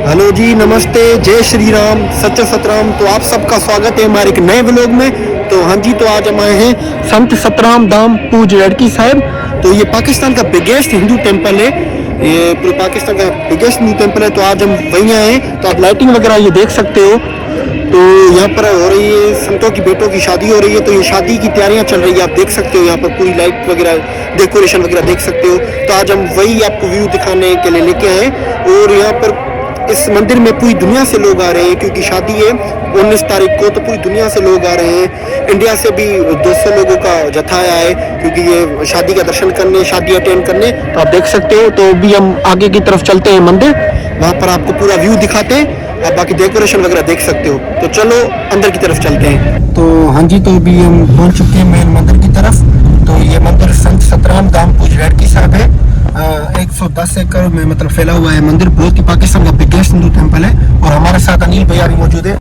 Hello जी, नमस्ते, जय श्री राम, सच्चा सतराम। तो आप सबका स्वागत है हमारे एक नए व्लॉग में। तो हाँ जी, तो आज हम आए हैं संत सतराम धाम पूज लड़की साहब। तो ये पाकिस्तान का बिगेस्ट हिंदू टेम्पल है, ये पूरे पाकिस्तान का बिगेस्ट हिंदू टेम्पल है। तो आज हम वहीं आए हैं। तो आप लाइटिंग वगैरह ये देख सकते हो। तो यहाँ पर हो रही है संतों की बेटों की शादी हो रही है। तो ये शादी की तैयारियां चल रही है, आप देख सकते हो। यहाँ पर पूरी लाइट वगैरह डेकोरेशन वगैरह देख सकते हो। तो आज हम वही आपको व्यू दिखाने के लिए लेके आए। और यहाँ पर इस मंदिर में पूरी दुनिया से लोग आ रहे हैं, क्योंकि शादी है 19 तारीख को। तो पूरी दुनिया से लोग आ रहे हैं। इंडिया से भी 200 लोगों का जत्था आया है, क्योंकि ये शादी का दर्शन करने, शादी अटेंड करने। तो आप देख सकते हो। तो अभी हम आगे की तरफ चलते हैं मंदिर, वहाँ पर आपको पूरा व्यू दिखाते हैं। आप बाकी डेकोरेशन वगैरह देख सकते हो। तो चलो अंदर की तरफ चलते हैं। तो हाँ जी, तो अभी हम पहुँच चुके हैं मेन मंदिर की तरफ। तो ये मंदिर संत सतराम धाम पूज लड़की साहब है। 110 एकड़ में मतलब फैला हुआ है मंदिर। बहुत ही पाकिस्तान का बिगेस्ट हिंदू टेम्पल है। और हमारे साथ अनिल भैया भी मौजूद है।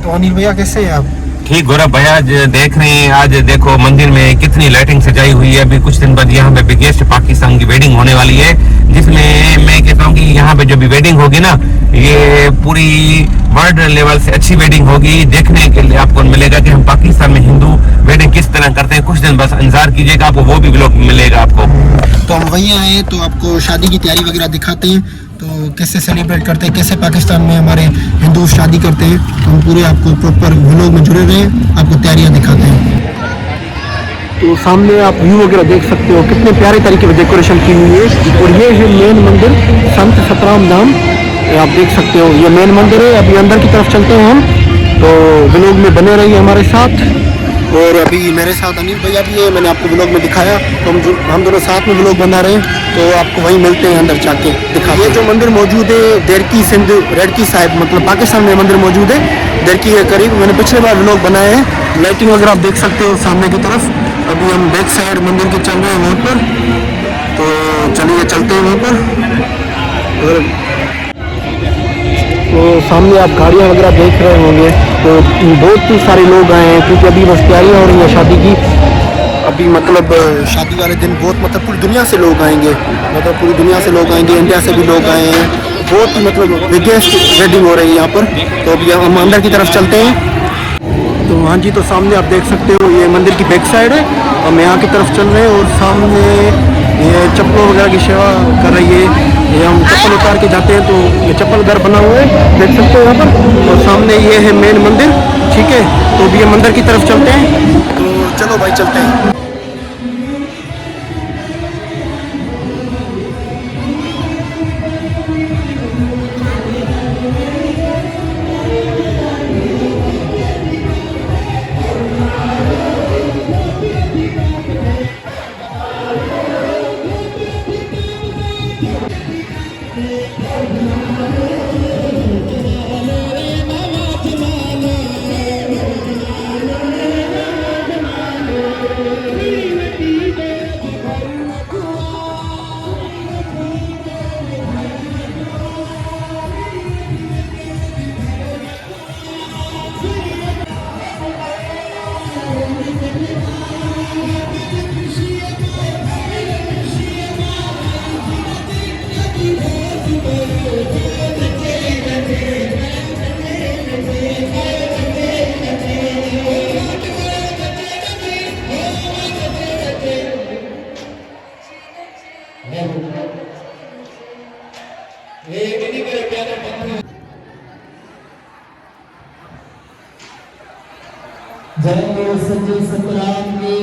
तो अनिल भैया, कैसे हैं आप? ठीक गौरव भैया, आज देख रहे हैं, आज देखो मंदिर में कितनी लाइटिंग सजाई हुई है। अभी कुछ दिन बाद यहाँ पे बिगेस्ट पाकिस्तान की वेडिंग होने वाली है, जिसमें मैं कहता हूँ कि यहाँ पे जो भी वेडिंग होगी ना, ये पूरी वर्ल्ड लेवल से अच्छी वेडिंग होगी। देखने के लिए आपको मिलेगा कि हम पाकिस्तान में हिंदू वेडिंग किस तरह करते हैं। कुछ दिन बस इंतजार कीजिएगा, आपको वो भी ब्लॉग मिलेगा आपको। तो हम वहीं आए हैं, तो आपको शादी की तैयारी वगैरह दिखाते हैं। तो कैसे सेलिब्रेट करते हैं, कैसे पाकिस्तान में हमारे हिंदू शादी करते हैं। तो हम पूरे आपको प्रॉपर व्लॉग में जुड़े रहे, आपको तैयारियां दिखाते हैं। तो सामने आप व्यू वगैरह देख सकते हो, कितने प्यारे तरीके से डेकोरेशन की हुई है। और ये है मेन मंदिर संत सतराम धाम, आप देख सकते हो। ये मेन मंदिर है। अभी अंदर की तरफ चलते हैं हम। तो व्लॉग में बने रहिए हमारे साथ। और अभी मेरे साथ अनिल भैया भी है, मैंने आपको व्लॉग में दिखाया। तो हम दोनों साथ में व्लॉग बना रहे हैं। तो आपको वहीं मिलते हैं, अंदर जाके दिखा। ये जो मंदिर मौजूद है देरकी सिंध रेडकी साहिब, मतलब पाकिस्तान में मंदिर मौजूद है देरकी के करीब। मैंने पिछले बार व्लॉग बनाए हैं। लाइटिंग वगैरह आप देख सकते हो सामने की तरफ। अभी हम बैक साइड मंदिर के चल रहे हैं वहाँ पर। तो चलिए चलते हैं वहाँ पर। तो सामने आप गाड़ियाँ वगैरह देख रहे होंगे। तो बहुत ही सारे लोग आए हैं, क्योंकि अभी बस तैयारियाँ हो रही हैं शादी की। अभी मतलब शादी वाले दिन बहुत मतलब पूरी दुनिया से लोग आएंगे, मतलब पूरी दुनिया से लोग आएंगे। इंडिया से भी लोग आए हैं। बहुत ही मतलब बिगेस्ट वेडिंग हो रही है यहाँ पर। तो अभी हम अंदर की तरफ चलते हैं। तो हाँ जी, तो सामने आप देख सकते हो ये मंदिर की बैक साइड है। हम यहाँ की तरफ चल रहे हैं। और सामने ये चप्पलों वगैरह की सेवा कर रही है। ये हम चप्पल उतार के जाते हैं, तो ये चप्पल घर बना हुआ है, देख सकते हो यहाँ पर। और सामने ये है मेन मंदिर, ठीक है। तो अभी हम मंदिर की तरफ चलते हैं। तो चलो भाई, चलते हैं। जय सच्चे सतराम की।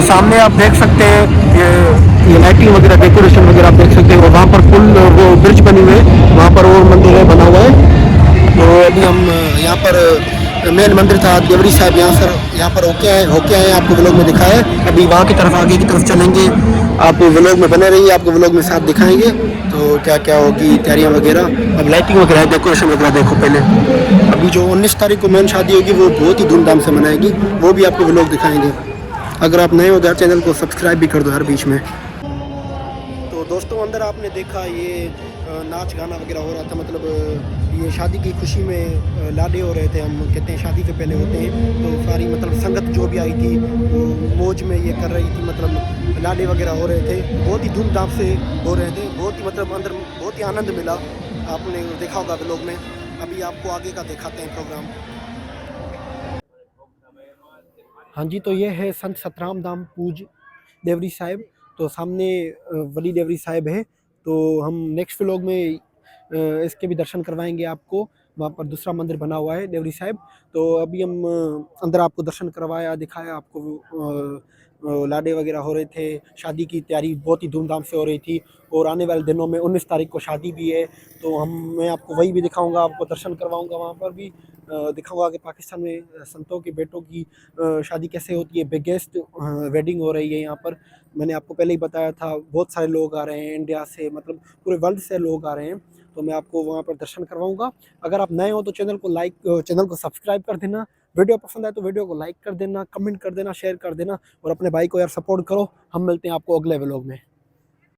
सामने आप देख सकते हैं ये लाइटिंग वगैरह डेकोरेशन वगैरह आप देख सकते हैं। और वहाँ पर पुल वो ब्रिज बनी हुई है, वहाँ पर और मंदिर है बना हुआ है। तो अभी हम यहाँ पर मेन मंदिर था देवरी साहिब, यहाँ पर होके आए आपको व्लॉग में दिखाया है। अभी वहाँ की तरफ आगे की तरफ चलेंगे, आप व्लॉग में बने रहिए, आपको व्लॉग में साथ दिखाएंगे तो क्या क्या होगी तैयारियाँ वगैरह। अब लाइटिंग वगैरह डेकोरेशन वगैरह देखो पहले। अभी जो 19 तारीख को मेन शादी होगी वो बहुत ही धूमधाम से मनाएगी, वो भी आपको व्लॉग दिखाएंगे। अगर आप नए हो तो चैनल को सब्सक्राइब भी कर दो हर बीच में। तो दोस्तों अंदर आपने देखा ये नाच गाना वगैरह हो रहा था, मतलब ये शादी की खुशी में लाडे हो रहे थे। हम कहते हैं शादी से पहले होते हैं, तो सारी मतलब संगत जो भी आई थी वो मौज में ये कर रही थी, मतलब लाडे वगैरह हो रहे थे, बहुत ही धूमधाम से हो रहे थे। बहुत ही मतलब अंदर बहुत ही आनंद मिला, आपने देखा होगा व्लॉग में। अभी आपको आगे का दिखाते हैं प्रोग्राम। हाँ जी, तो ये है संत सतराम धाम पूज देवरी साहिब। तो सामने वली देवरी साहिब है। तो हम नेक्स्ट व्लॉग में इसके भी दर्शन करवाएंगे आपको। वहाँ पर दूसरा मंदिर बना हुआ है देवरी साहिब। तो अभी हम अंदर आपको दर्शन करवाया दिखाया आपको। लाडे वगैरह हो रहे थे, शादी की तैयारी बहुत ही धूमधाम से हो रही थी। और आने वाले दिनों में 19 तारीख को शादी भी है, तो मैं आपको वही भी दिखाऊंगा, आपको दर्शन करवाऊंगा। वहाँ पर भी दिखाऊंगा कि पाकिस्तान में संतों के बेटों की शादी कैसे होती है। बिगेस्ट वेडिंग हो रही है यहाँ पर। मैंने आपको पहले ही बताया था, बहुत सारे लोग आ रहे हैं इंडिया से, मतलब पूरे वर्ल्ड से लोग आ रहे हैं। तो मैं आपको वहाँ पर दर्शन करवाऊंगा। अगर आप नए हो तो चैनल को सब्सक्राइब कर देना। वीडियो पसंद आए तो वीडियो को लाइक कर देना, कमेंट कर देना, शेयर कर देना और अपने भाई को यार सपोर्ट करो। हम मिलते हैं आपको अगले व्लॉग में।